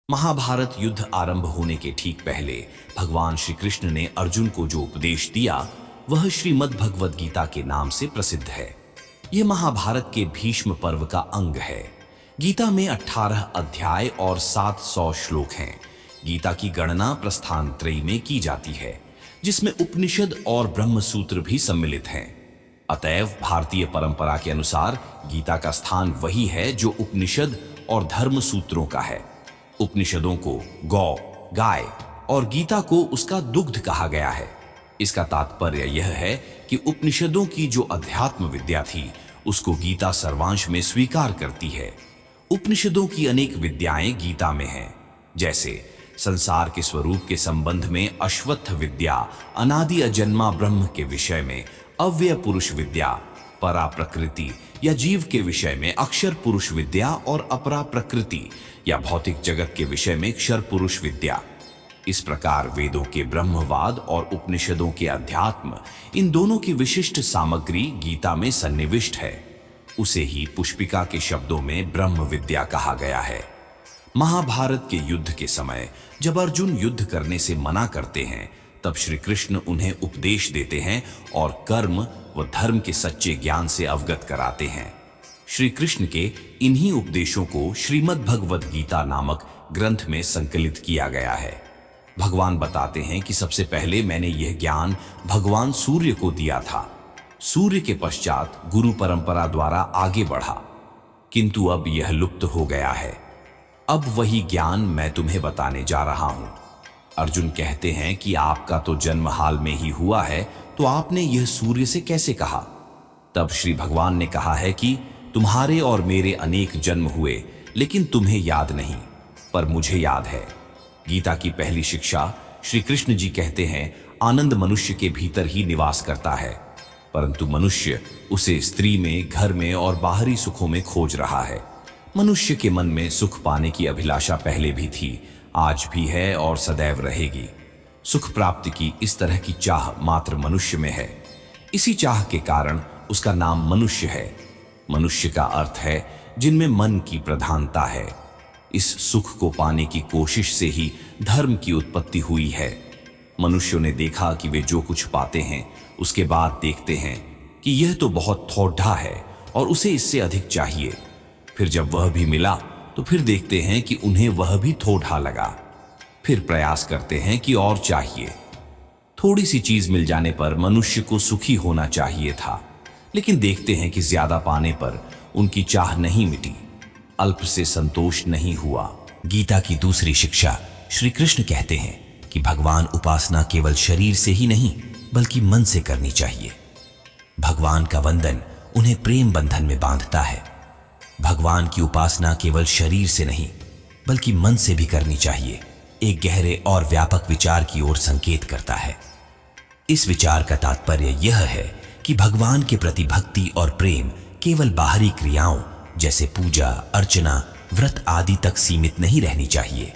महाभारत युद्ध आरंभ होने के ठीक पहले भगवान श्री कृष्ण ने अर्जुन को जो उपदेश दिया वह श्रीमद् भगवद गीता के नाम से प्रसिद्ध है। यह महाभारत के भीष्म पर्व का अंग है। गीता में 18 अध्याय और 700 श्लोक हैं। गीता की गणना प्रस्थान त्रयी में की जाती है, जिसमें उपनिषद और ब्रह्म सूत्र भी सम्मिलित हैं। अतएव भारतीय परंपरा के अनुसार गीता का स्थान वही है जो उपनिषद और धर्म सूत्रों का है। उपनिषदों को गौ, गाय और गीता को उसका दुग्ध कहा गया है। इसका तात्पर्य यह है कि उपनिषदों की जो अध्यात्म विद्या थी उसको गीता सर्वांश में स्वीकार करती है। उपनिषदों की अनेक विद्याएं गीता में हैं, जैसे संसार के स्वरूप के संबंध में अश्वत्थ विद्या, अनादि अजन्मा ब्रह्म के विषय में अव्यय पुरुष विद्या, परा प्रकृति या जीव के विषय में अक्षर पुरुष विद्या और अपरा प्रकृति या भौतिक जगत के विषय में क्षर पुरुष विद्या। इस प्रकार वेदों के ब्रह्मवाद और उपनिषदों के अध्यात्म, इन दोनों की विशिष्ट सामग्री गीता में सन्निविष्ट है। उसे ही पुष्पिका के शब्दों में ब्रह्म विद्या कहा गया है। महाभारत के युद्ध के समय जब अर्जुन युद्ध करने से मना करते हैं, तब श्री कृष्ण उन्हें उपदेश देते हैं और कर्म व धर्म के सच्चे ज्ञान से अवगत कराते हैं। श्री कृष्ण के इन्हीं उपदेशों को श्रीमद् भगवद गीता नामक ग्रंथ में संकलित किया गया है। भगवान बताते हैं कि सबसे पहले मैंने यह ज्ञान भगवान सूर्य को दिया था। सूर्य के पश्चात गुरु परंपरा द्वारा आगे बढ़ा, किंतु अब यह लुप्त हो गया है। अब वही ज्ञान मैं तुम्हें बताने जा रहा हूं। अर्जुन कहते हैं कि आपका तो जन्म हाल में ही हुआ है, तो आपने यह सूर्य से कैसे कहा? तब श्री भगवान ने कहा है कि तुम्हारे और मेरे अनेक जन्म हुए, लेकिन तुम्हें याद नहीं, पर मुझे याद है। गीता की पहली शिक्षा श्री कृष्ण जी कहते हैं, आनंद मनुष्य के भीतर ही निवास करता है, परंतु मनुष्य उसे स्त्री में, घर में और बाहरी सुखों में खोज रहा है। मनुष्य के मन में सुख पाने की अभिलाषा पहले भी थी, आज भी है और सदैव रहेगी। सुख प्राप्ति की इस तरह की चाह मात्र मनुष्य में है। इसी चाह के कारण उसका नाम मनुष्य है। मनुष्य का अर्थ है जिनमें मन की प्रधानता है। इस सुख को पाने की कोशिश से ही धर्म की उत्पत्ति हुई है। मनुष्यों ने देखा कि वे जो कुछ पाते हैं उसके बाद देखते हैं कि यह तो बहुत थोड़ा है और उसे इससे अधिक चाहिए। फिर जब वह भी मिला तो फिर देखते हैं कि उन्हें वह भी थोड़ा लगा। फिर प्रयास करते हैं कि और चाहिए। थोड़ी सी चीज मिल जाने पर मनुष्य को सुखी होना चाहिए था, लेकिन देखते हैं कि ज्यादा पाने पर उनकी चाह नहीं मिटी, अल्प से संतोष नहीं हुआ। गीता की दूसरी शिक्षा श्री कृष्ण कहते हैं कि भगवान उपासना केवल शरीर से ही नहीं बल्कि मन से करनी चाहिए। भगवान का वंदन उन्हें प्रेम बंधन में बांधता है। भगवान की उपासना केवल शरीर से नहीं बल्कि मन से भी करनी चाहिए, एक गहरे और व्यापक विचार की ओर संकेत करता है। इस विचार का तात्पर्य यह है कि भगवान के प्रति भक्ति और प्रेम केवल बाहरी क्रियाओं जैसे पूजा, अर्चना, व्रत आदि तक सीमित नहीं रहनी चाहिए,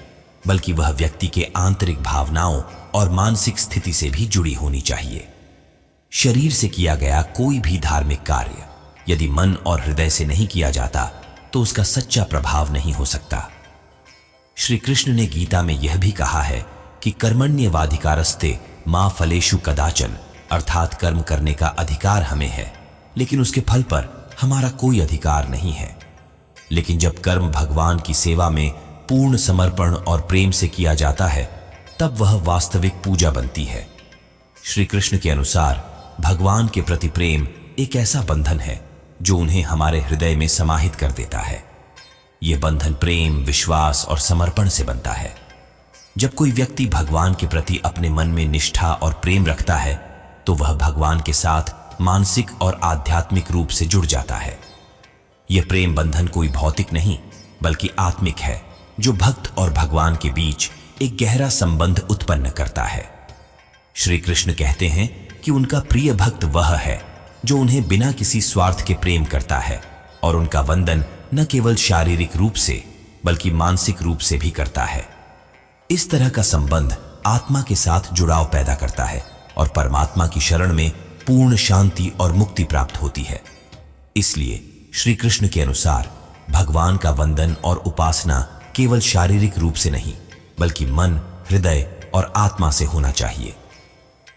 बल्कि वह व्यक्ति के आंतरिक भावनाओं और मानसिक स्थिति से भी जुड़ी होनी चाहिए। शरीर से किया गया कोई भी धार्मिक कार्य यदि मन और हृदय से नहीं किया जाता तो उसका सच्चा प्रभाव नहीं हो सकता। श्री कृष्ण ने गीता में यह भी कहा है कि कर्मण्येवाधिकारस्ते मा फलेषु कदाचन, अर्थात कर्म करने का अधिकार हमें है, लेकिन उसके फल पर हमारा कोई अधिकार नहीं है। लेकिन जब कर्म भगवान की सेवा में पूर्ण समर्पण और प्रेम से किया जाता है, तब वह वास्तविक पूजा बनती है। श्री कृष्ण के अनुसार भगवान के प्रति प्रेम एक ऐसा बंधन है जो उन्हें हमारे हृदय में समाहित कर देता है। यह बंधन प्रेम, विश्वास और समर्पण से बनता है। जब कोई व्यक्ति भगवान के प्रति अपने मन में निष्ठा और प्रेम रखता है तो वह भगवान के साथ मानसिक और आध्यात्मिक रूप से जुड़ जाता है। यह प्रेम बंधन कोई भौतिक नहीं बल्कि आत्मिक है, जो भक्त और भगवान के बीच एक गहरा संबंध उत्पन्न करता है। श्री कृष्ण कहते हैं कि उनका प्रिय भक्त वह है जो उन्हें बिना किसी स्वार्थ के प्रेम करता है और उनका वंदन न केवल शारीरिक रूप से बल्कि मानसिक रूप से भी करता है। इस तरह का संबंध आत्मा के साथ जुड़ाव पैदा करता है और परमात्मा की शरण में पूर्ण शांति और मुक्ति प्राप्त होती है। इसलिए श्री कृष्ण के अनुसार भगवान का वंदन और उपासना केवल शारीरिक रूप से नहीं बल्कि मन, हृदय और आत्मा से होना चाहिए।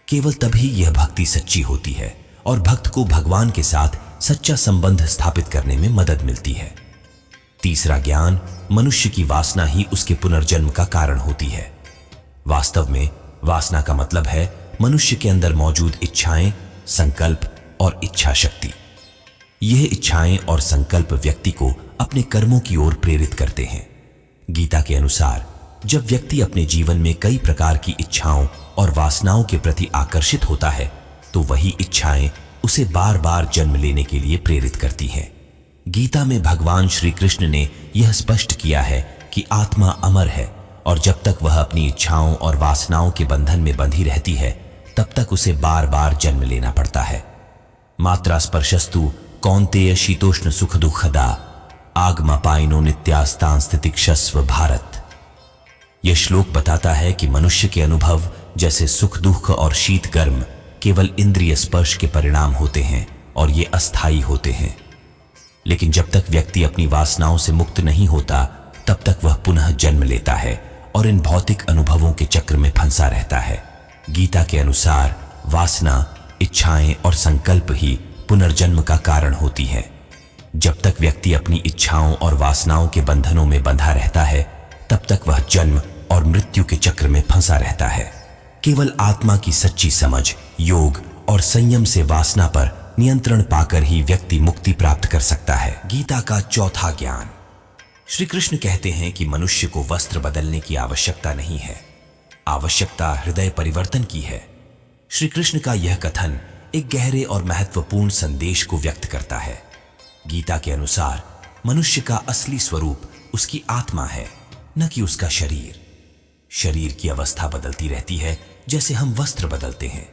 केवल तभी यह भक्ति सच्ची होती है और भक्त को भगवान के साथ सच्चा संबंध स्थापित करने में मदद मिलती है। तीसरा ज्ञान, मनुष्य की वासना ही उसके पुनर्जन्म का कारण होती है। वास्तव में वासना का मतलब है मनुष्य के अंदर मौजूद इच्छाएं, संकल्प और इच्छा शक्ति। यह इच्छाएं और संकल्प व्यक्ति को अपने कर्मों की ओर प्रेरित करते हैं। गीता के अनुसार जब व्यक्ति अपने जीवन में कई प्रकार की इच्छाओं और वासनाओं के प्रति आकर्षित होता है तो वही इच्छाएं उसे बार बार जन्म लेने के लिए प्रेरित करती हैं। गीता में भगवान श्री कृष्ण ने यह स्पष्ट किया है कि आत्मा अमर है और जब तक वह अपनी इच्छाओं और वासनाओं के बंधन में बंधी रहती है तब तक उसे बार बार जन्म लेना पड़ता है। मात्रा स्पर्शस्तु कौन्तेय शीतोष्ण सुख दुखदा आगमपाइनो नित्यास्तां स्थितिक्षस्व भारत। यह श्लोक बताता है कि मनुष्य के अनुभव जैसे सुख दुख और शीत गर्म केवल इंद्रिय स्पर्श के परिणाम होते हैं और ये अस्थायी होते हैं। लेकिन जब तक व्यक्ति अपनी वासनाओं से मुक्त नहीं होता तब तक वह पुनः जन्म लेता है और इन भौतिक अनुभवों के चक्र में फंसा रहता है। गीता के अनुसार वासना, इच्छाएं और संकल्प ही पुनर्जन्म का कारण होती है। जब तक व्यक्ति अपनी इच्छाओं और वासनाओं के बंधनों में बंधा रहता है तब तक वह जन्म और मृत्यु के चक्र में फंसा रहता है। केवल आत्मा की सच्ची समझ, योग और संयम से वासना पर नियंत्रण पाकर ही व्यक्ति मुक्ति प्राप्त कर सकता है। गीता का चौथा ज्ञान, श्री कृष्ण कहते हैं कि मनुष्य को वस्त्र बदलने की आवश्यकता नहीं है, आवश्यकता हृदय परिवर्तन की है। श्री कृष्ण का यह कथन एक गहरे और महत्वपूर्ण संदेश को व्यक्त करता है। गीता के अनुसार मनुष्य का असली स्वरूप उसकी आत्मा है, न कि उसका शरीर। शरीर की अवस्था बदलती रहती है जैसे हम वस्त्र बदलते हैं।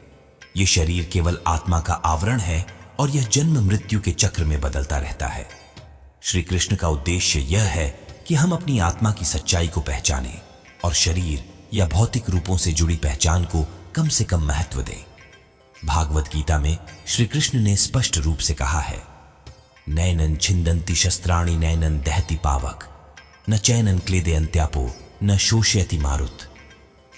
यह शरीर केवल आत्मा का आवरण है और यह जन्म मृत्यु के चक्र में बदलता रहता है। श्री कृष्ण का उद्देश्य यह है कि हम अपनी आत्मा की सच्चाई को पहचानें और शरीर या भौतिक रूपों से जुड़ी पहचान को कम से कम महत्व दें। भागवत गीता में श्री कृष्ण ने स्पष्ट रूप से कहा है, नैनन छिंदन्ति शस्त्राणि नैनन दहति पावक न चैनन क्लेदयन्त्यापो न शोषयति मारुत।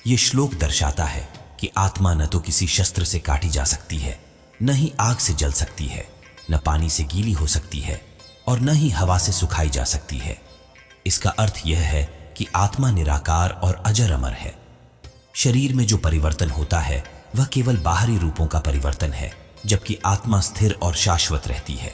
यह श्लोक दर्शाता है कि आत्मा न तो किसी शस्त्र से काटी जा सकती है, न ही आग से जल सकती है, न पानी से गीली हो सकती है और न ही हवा से सुखाई जा सकती है। इसका अर्थ यह है कि आत्मा निराकार और अजर अमर है। शरीर में जो परिवर्तन होता है वह केवल बाहरी रूपों का परिवर्तन है, जबकि आत्मा स्थिर और शाश्वत रहती है।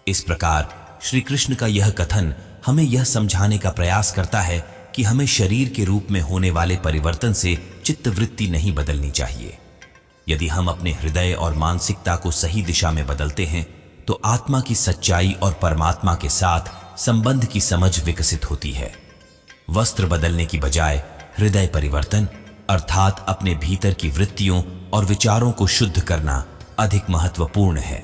इस प्रकार श्री कृष्ण का यह कथन हमें यह समझाने का प्रयास करता है कि हमें शरीर के रूप में होने वाले परिवर्तन से चित्तवृत्ति नहीं बदलनी चाहिए। यदि हम अपने हृदय और मानसिकता को सही दिशा में बदलते हैं तो आत्मा की सच्चाई और परमात्मा के साथ संबंध की समझ विकसित होती है। वस्त्र बदलने की बजाय हृदय परिवर्तन अर्थात अपने भीतर की वृत्तियों और विचारों को शुद्ध करना अधिक महत्वपूर्ण है।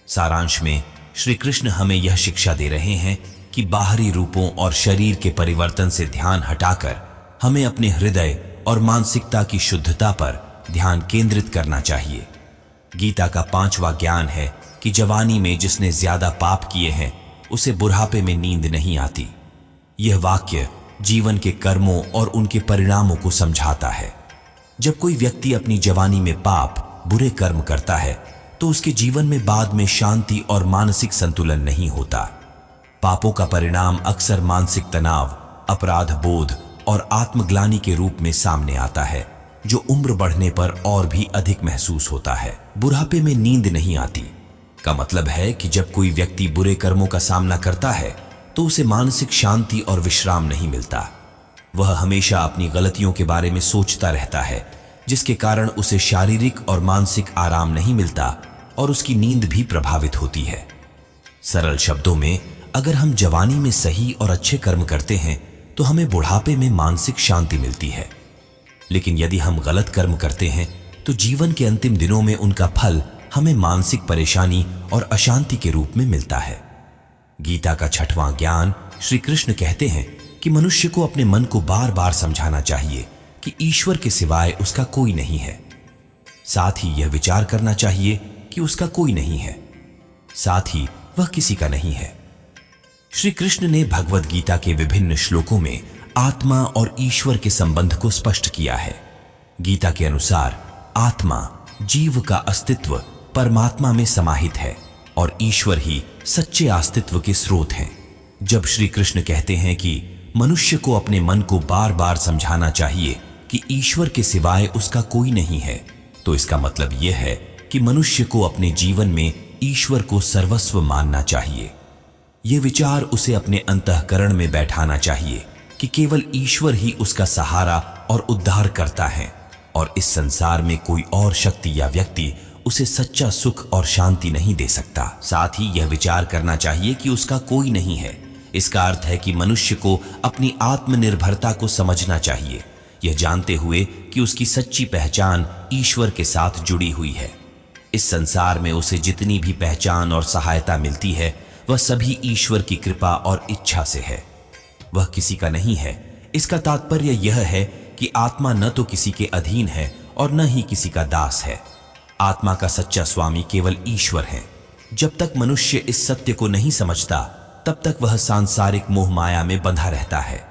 सारांश में श्री कृष्ण हमें यह शिक्षा दे रहे हैं कि बाहरी रूपों और शरीर के परिवर्तन से ध्यान हटाकर हमें अपने हृदय और मानसिकता की शुद्धता पर ध्यान केंद्रित करना चाहिए। गीता का 5वां ज्ञान है कि जवानी में जिसने ज्यादा पाप किए हैं उसे बुढ़ापे में नींद नहीं आती। यह वाक्य जीवन के कर्मों और उनके परिणामों को समझाता है। जब कोई व्यक्ति अपनी जवानी में पाप, बुरे कर्म करता है तो उसके जीवन में बाद में शांति और मानसिक संतुलन नहीं होता। पापों का परिणाम अक्सर मानसिक तनाव, अपराध बोध और आत्मग्लानि के रूप में सामने आता है, जो उम्र बढ़ने पर और भी अधिक महसूस होता है। बुढ़ापे में नींद नहीं आती का मतलब है कि जब कोई व्यक्ति बुरे कर्मों का सामना करता है तो उसे मानसिक शांति और विश्राम नहीं मिलता। वह हमेशा अपनी गलतियों के बारे में सोचता रहता है, जिसके कारण उसे शारीरिक और मानसिक आराम नहीं मिलता और उसकी नींद भी प्रभावित होती है। सरल शब्दों में, अगर हम जवानी में सही और अच्छे कर्म करते हैं तो हमें बुढ़ापे में मानसिक शांति मिलती है, लेकिन यदि हम गलत कर्म करते हैं तो जीवन के अंतिम दिनों में उनका फल हमें मानसिक परेशानी और अशांति के रूप में मिलता है। गीता का 6वां ज्ञान, श्री कृष्ण कहते हैं कि मनुष्य को अपने मन को बार बार समझाना चाहिए कि ईश्वर के सिवाय उसका कोई नहीं है। साथ ही यह विचार करना चाहिए कि उसका कोई नहीं है, साथ ही वह किसी का नहीं है। श्री कृष्ण ने भगवद गीता के विभिन्न श्लोकों में आत्मा और ईश्वर के संबंध को स्पष्ट किया है। गीता के अनुसार आत्मा, जीव का अस्तित्व परमात्मा में समाहित है और ईश्वर ही सच्चे अस्तित्व के स्रोत हैं। जब श्री कृष्ण कहते हैं कि मनुष्य को अपने मन को बार बार समझाना चाहिए कि ईश्वर के सिवाय उसका कोई नहीं है, तो इसका मतलब यह है कि मनुष्य को अपने जीवन में ईश्वर को सर्वस्व मानना चाहिए। ये विचार उसे अपने अंतःकरण में बैठाना चाहिए कि केवल ईश्वर ही उसका सहारा और उद्धार करता है और इस संसार में कोई और शक्ति या व्यक्ति उसे सच्चा सुख और शांति नहीं दे सकता। साथ ही यह विचार करना चाहिए कि उसका कोई नहीं है। इसका अर्थ है कि मनुष्य को अपनी आत्मनिर्भरता को समझना चाहिए, यह जानते हुए कि उसकी सच्ची पहचान ईश्वर के साथ जुड़ी हुई है। इस संसार में उसे जितनी भी पहचान और सहायता मिलती है वह सभी ईश्वर की कृपा और इच्छा से है, वह किसी का नहीं है। इसका तात्पर्य यह है कि आत्मा न तो किसी के अधीन है और न ही किसी का दास है। आत्मा का सच्चा स्वामी केवल ईश्वर है। जब तक मनुष्य इस सत्य को नहीं समझता तब तक वह सांसारिक मोह माया में बंधा रहता है।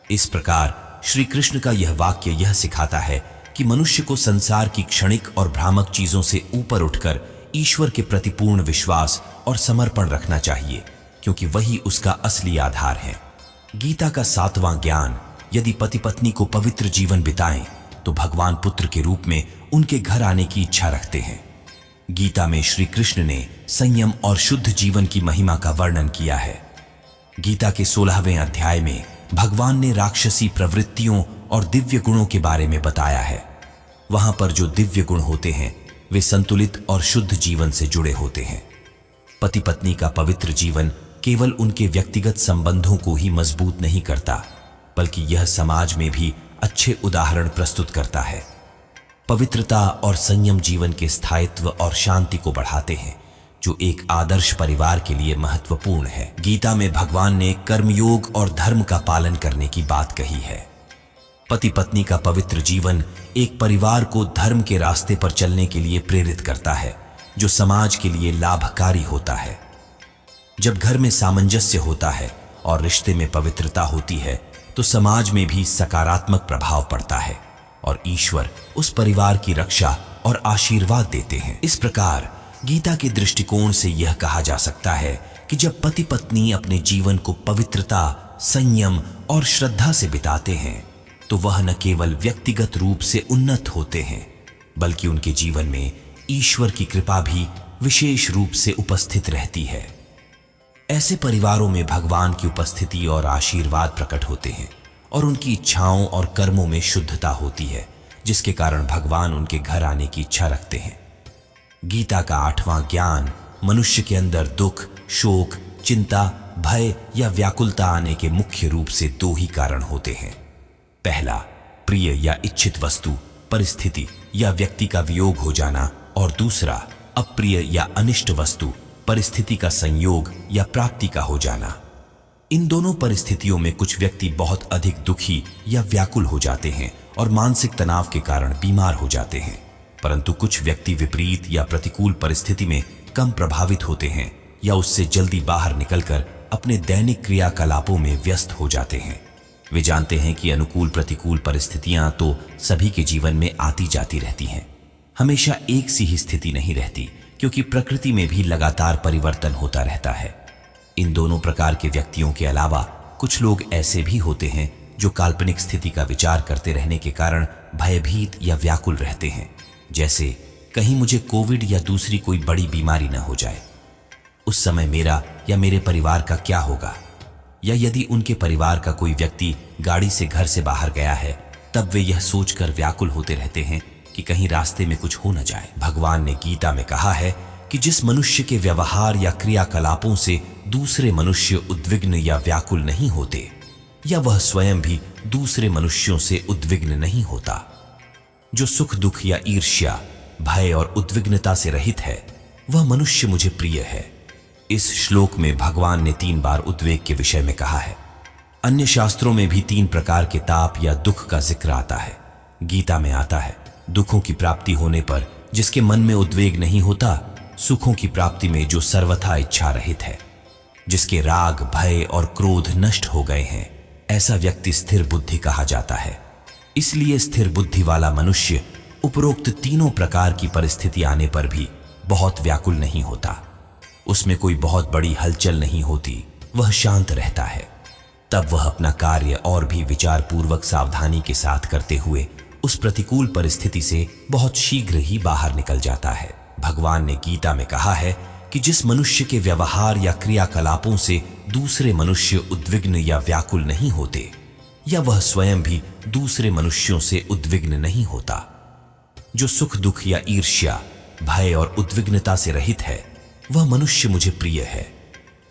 इस प्रकार श्री कृष्ण का यह वाक्य यह सिखाता है कि मनुष्य को संसार की क्षणिक और भ्रामक चीजों से ऊपर उठकर ईश्वर के प्रति पूर्ण विश्वास और समर्पण रखना चाहिए, क्योंकि वही उसका असली आधार है। गीता का 7वां ज्ञान, यदि पति पत्नी को पवित्र जीवन बिताएं तो भगवान पुत्र के रूप में उनके घर आने की इच्छा रखते हैं। गीता में श्री कृष्ण ने संयम और शुद्ध जीवन की महिमा का वर्णन किया है। गीता के 16वें अध्याय में भगवान ने राक्षसी प्रवृत्तियों और दिव्य गुणों के बारे में बताया है। वहां पर जो दिव्य गुण होते हैं वे संतुलित और शुद्ध जीवन से जुड़े होते हैं। पति पत्नी का पवित्र जीवन केवल उनके व्यक्तिगत संबंधों को ही मजबूत नहीं करता, बल्कि यह समाज में भी अच्छे उदाहरण प्रस्तुत करता है। पवित्रता और संयम जीवन के स्थायित्व और शांति को बढ़ाते हैं, जो एक आदर्श परिवार के लिए महत्वपूर्ण है। गीता में भगवान ने कर्मयोग और धर्म का पालन करने की बात कही है। पति पत्नी का पवित्र जीवन एक परिवार को धर्म के रास्ते पर चलने के लिए प्रेरित करता है, जो समाज के लिए लाभकारी होता है। जब घर में सामंजस्य होता है और रिश्ते में पवित्रता होती है तो समाज में भी सकारात्मक प्रभाव पड़ता है और ईश्वर उस परिवार की रक्षा और आशीर्वाद देते हैं। इस प्रकार गीता के दृष्टिकोण से यह कहा जा सकता है कि जब पति पत्नी अपने जीवन को पवित्रता, संयम और श्रद्धा से बिताते हैं तो वह न केवल व्यक्तिगत रूप से उन्नत होते हैं, बल्कि उनके जीवन में ईश्वर की कृपा भी विशेष रूप से उपस्थित रहती है। ऐसे परिवारों में भगवान की उपस्थिति और आशीर्वाद प्रकट होते हैं और उनकी इच्छाओं और कर्मों में शुद्धता होती है, जिसके कारण भगवान उनके घर आने की इच्छा रखते हैं। गीता का 8वां ज्ञान मनुष्य के अंदर दुख, शोक, चिंता, भय या व्याकुलता आने के मुख्य रूप से 2 ही कारण होते हैं। पहला, प्रिय या इच्छित वस्तु, परिस्थिति या व्यक्ति का वियोग हो जाना, और दूसरा, अप्रिय या अनिष्ट वस्तु, परिस्थिति का संयोग या प्राप्ति का हो जाना। इन दोनों परिस्थितियों में कुछ व्यक्ति बहुत अधिक दुखी या व्याकुल हो जाते हैं और मानसिक तनाव के कारण बीमार हो जाते हैं, परंतु कुछ व्यक्ति विपरीत या प्रतिकूल परिस्थिति में कम प्रभावित होते हैं या उससे जल्दी बाहर निकलकर अपने दैनिक क्रियाकलापों में व्यस्त हो जाते हैं। वे जानते हैं कि अनुकूल प्रतिकूल परिस्थितियां तो सभी के जीवन में आती जाती रहती हैं, हमेशा एक सी ही स्थिति नहीं रहती, क्योंकि प्रकृति में भी लगातार परिवर्तन होता रहता है। इन दोनों प्रकार के व्यक्तियों के अलावा कुछ लोग ऐसे भी होते हैं जो काल्पनिक स्थिति का विचार करते रहने के कारण भयभीत या व्याकुल रहते हैं, जैसे कहीं मुझे कोविड या दूसरी कोई बड़ी बीमारी न हो जाए, उस समय मेरा या मेरे परिवार का क्या होगा, या यदि उनके परिवार का कोई व्यक्ति गाड़ी से घर से बाहर गया है तब वे यह सोचकर व्याकुल होते रहते हैं कि कहीं रास्ते में कुछ हो न जाए। भगवान ने गीता में कहा है कि जिस मनुष्य के व्यवहार या क्रियाकलापों से दूसरे मनुष्य उद्विग्न या व्याकुल नहीं होते, या वह स्वयं भी दूसरे मनुष्यों से उद्विग्न नहीं होता, जो सुख दुख या ईर्ष्या, भय और उद्विग्नता से रहित है, वह मनुष्य मुझे प्रिय है। इस श्लोक में भगवान ने 3 बार उद्वेग के विषय में कहा है। अन्य शास्त्रों में भी 3 प्रकार के ताप या दुख का जिक्र आता है। गीता में आता है, दुखों की प्राप्ति होने पर जिसके मन में उद्वेग नहीं होता, सुखों की प्राप्ति में जो सर्वथा इच्छा रहित है। जिसके राग, भय और क्रोध नष्ट हो गए हैं, ऐसा व्यक्ति स्थिर बुद्धि कहा जाता है। इसलिए स्थिर बुद्धि वाला मनुष्य उपरोक्त तीनों प्रकार की परिस्थिति आने पर भी बहुत व्याकुल नहीं होता। उसमें कोई बहुत बड़ी हलचल नहीं होती, वह शांत रहता है। तब वह अपना कार्य और भी विचार पूर्वक सावधानी के साथ करते हुए उस प्रतिकूल परिस्थिति से बहुत शीघ्र ही बाहर निकल जाता है। भगवान ने गीता में कहा है कि जिस मनुष्य के व्यवहार या क्रियाकलापों से दूसरे मनुष्य उद्विग्न या व्याकुल नहीं होते, या वह स्वयं भी दूसरे मनुष्यों से उद्विग्न नहीं होता, जो सुख दुख या ईर्ष्या, भय और उद्विग्नता से रहित है, वह मनुष्य मुझे प्रिय है।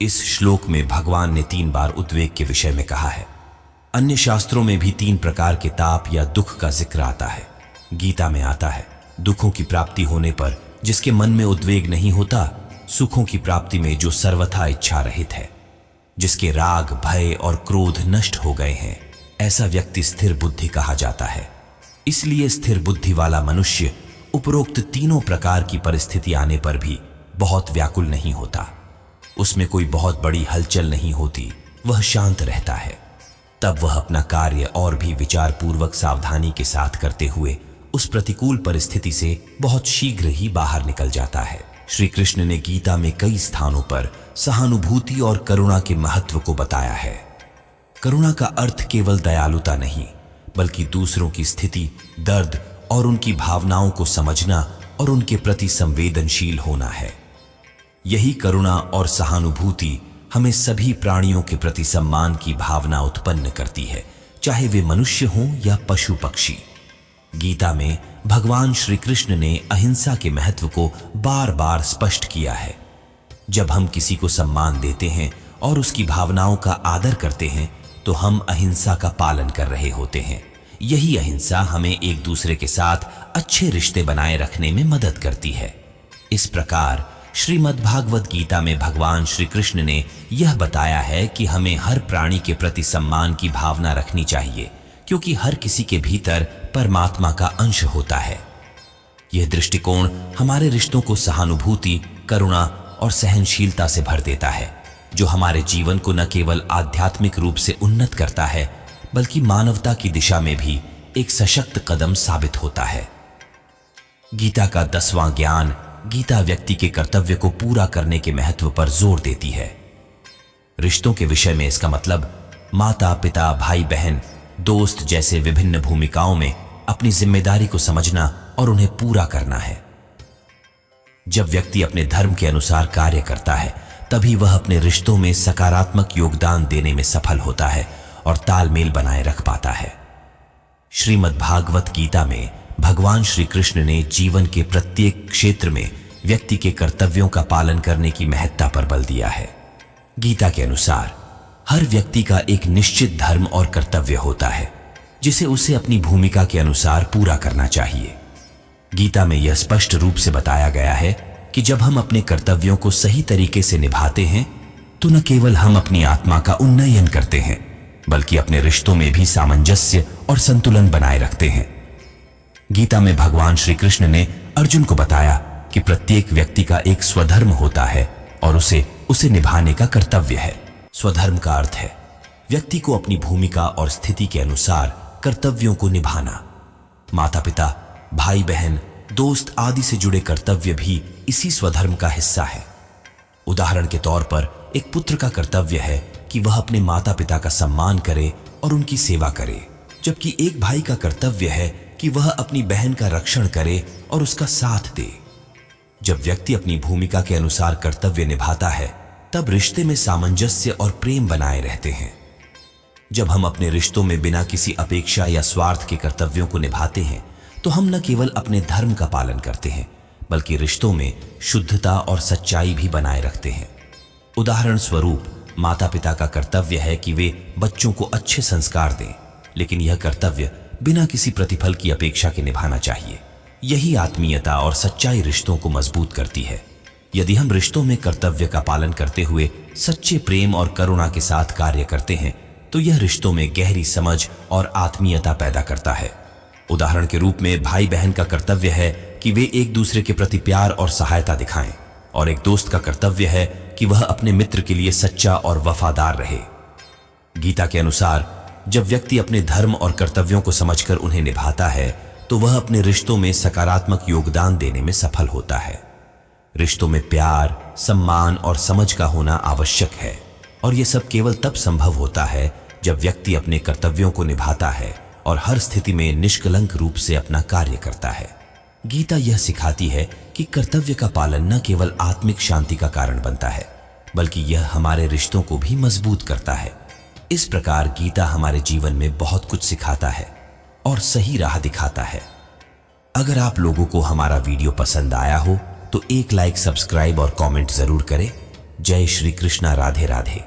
इस श्लोक में भगवान ने 3 बार उद्वेग के विषय में कहा है। अन्य शास्त्रों में भी 3 प्रकार के ताप या दुख का जिक्र आता है। गीता में आता है, दुखों की प्राप्ति होने पर जिसके मन में उद्वेग नहीं होता, सुखों की प्राप्ति में जो सर्वथा इच्छा रहित है, जिसके राग, भय और क्रोध नष्ट हो गए हैं, ऐसा व्यक्ति स्थिर बुद्धि कहा जाता है। इसलिए स्थिर बुद्धि वाला मनुष्य उपरोक्त तीनों प्रकार की परिस्थिति आने पर भी बहुत व्याकुल नहीं होता। उसमें कोई बहुत बड़ी हलचल नहीं होती, वह शांत रहता है। तब वह अपना कार्य और भी विचार पूर्वक सावधानी के साथ करते हुए उस प्रतिकूल परिस्थिति से बहुत शीघ्र ही बाहर निकल जाता है। श्री कृष्ण ने गीता में कई स्थानों पर सहानुभूति और करुणा के महत्व को बताया है। करुणा का अर्थ केवल दयालुता नहीं, बल्कि दूसरों की स्थिति, दर्द और उनकी भावनाओं को समझना और उनके प्रति संवेदनशील होना है। यही करुणा और सहानुभूति हमें सभी प्राणियों के प्रति सम्मान की भावना उत्पन्न करती है, चाहे वे मनुष्य हों या पशु पक्षी। गीता में भगवान श्री कृष्ण ने अहिंसा के महत्व को बार बार स्पष्ट किया है। जब हम किसी को सम्मान देते हैं और उसकी भावनाओं का आदर करते हैं, तो हम अहिंसा का पालन कर रहे होते हैं। यही अहिंसा हमें एक दूसरे के साथ अच्छे रिश्ते बनाए रखने में मदद करती है। इस प्रकार श्रीमद् भागवत गीता में भगवान श्री कृष्ण ने यह बताया है कि हमें हर प्राणी के प्रति सम्मान की भावना रखनी चाहिए, क्योंकि हर किसी के भीतर परमात्मा का अंश होता है। यह दृष्टिकोण हमारे रिश्तों को सहानुभूति, करुणा और सहनशीलता से भर देता है, जो हमारे जीवन को न केवल आध्यात्मिक रूप से उन्नत करता है, बल्कि मानवता की दिशा में भी एक सशक्त कदम साबित होता है। गीता का 10वां ज्ञान गीता व्यक्ति के कर्तव्य को पूरा करने के महत्व पर जोर देती है। रिश्तों के विषय में इसका मतलब माता पिता, भाई बहन, दोस्त जैसे विभिन्न भूमिकाओं में अपनी जिम्मेदारी को समझना और उन्हें पूरा करना है। जब व्यक्ति अपने धर्म के अनुसार कार्य करता है, तभी वह अपने रिश्तों में सकारात्मक योगदान देने में सफल होता है और तालमेल बनाए रख पाता है। श्रीमद् भागवत गीता में भगवान श्री कृष्ण ने जीवन के प्रत्येक क्षेत्र में व्यक्ति के कर्तव्यों का पालन करने की महत्ता पर बल दिया है। गीता के अनुसार हर व्यक्ति का एक निश्चित धर्म और कर्तव्य होता है, जिसे उसे अपनी भूमिका के अनुसार पूरा करना चाहिए। गीता में यह स्पष्ट रूप से बताया गया है कि जब हम अपने कर्तव्यों को सही तरीके से निभाते हैं, तो न केवल हम अपनी आत्मा का उन्नयन करते हैं, बल्कि अपने रिश्तों में भी सामंजस्य और संतुलन बनाए रखते हैं। गीता में भगवान श्री कृष्ण ने अर्जुन को बताया कि प्रत्येक व्यक्ति का एक स्वधर्म होता है और उसे निभाने का कर्तव्य है। स्वधर्म का अर्थ है व्यक्ति को अपनी भूमिका और स्थिति के अनुसार कर्तव्यों को निभाना। माता पिता, भाई बहन, दोस्त आदि से जुड़े कर्तव्य भी इसी स्वधर्म का हिस्सा है। उदाहरण के तौर पर एक पुत्र का कर्तव्य है कि वह अपने माता पिता का सम्मान करे और उनकी सेवा करे, जबकि एक भाई का कर्तव्य है कि वह अपनी बहन का रक्षण करे और उसका साथ दे। जब व्यक्ति अपनी भूमिका के अनुसार कर्तव्य निभाता है, तब रिश्ते में सामंजस्य और प्रेम बनाए रहते हैं। जब हम अपने रिश्तों में बिना किसी अपेक्षा या स्वार्थ के कर्तव्यों को निभाते हैं, तो हम न केवल अपने धर्म का पालन करते हैं, बल्कि रिश्तों में शुद्धता और सच्चाई भी बनाए रखते हैं। उदाहरण स्वरूप, माता पिता का कर्तव्य है कि वे बच्चों को अच्छे संस्कार दें, लेकिन यह कर्तव्य बिना किसी प्रतिफल की अपेक्षा के निभाना चाहिए। यही आत्मीयता और सच्चाई रिश्तों को मजबूत करती है। यदि हम रिश्तों में कर्तव्य का पालन करते हुए सच्चे प्रेम और करुणा के साथ कार्य करते हैं, तो यह रिश्तों में गहरी समझ और आत्मीयता पैदा करता है। उदाहरण के रूप में, भाई बहन का कर्तव्य है कि वे एक दूसरे के प्रति प्यार और सहायता दिखाएं, और एक दोस्त का कर्तव्य है कि वह अपने मित्र के लिए सच्चा और वफादार रहे। गीता के अनुसार जब व्यक्ति अपने धर्म और कर्तव्यों को समझकर उन्हें निभाता है तो वह अपने रिश्तों में सकारात्मक योगदान देने में सफल होता है। रिश्तों में प्यार, सम्मान और समझ का होना आवश्यक है और यह सब केवल तब संभव होता है जब व्यक्ति अपने कर्तव्यों को निभाता है और हर स्थिति में निष्कलंक रूप से अपना कार्य करता है। गीता यह सिखाती है कि कर्तव्य का पालन न केवल आत्मिक शांति का कारण बनता है बल्कि यह हमारे रिश्तों को भी मजबूत करता है। इस प्रकार गीता हमारे जीवन में बहुत कुछ सिखाता है और सही राह दिखाता है। अगर आप लोगों को हमारा वीडियो पसंद आया हो तो एक लाइक, सब्सक्राइब और कमेंट जरूर करें। जय श्री कृष्णा। राधे राधे।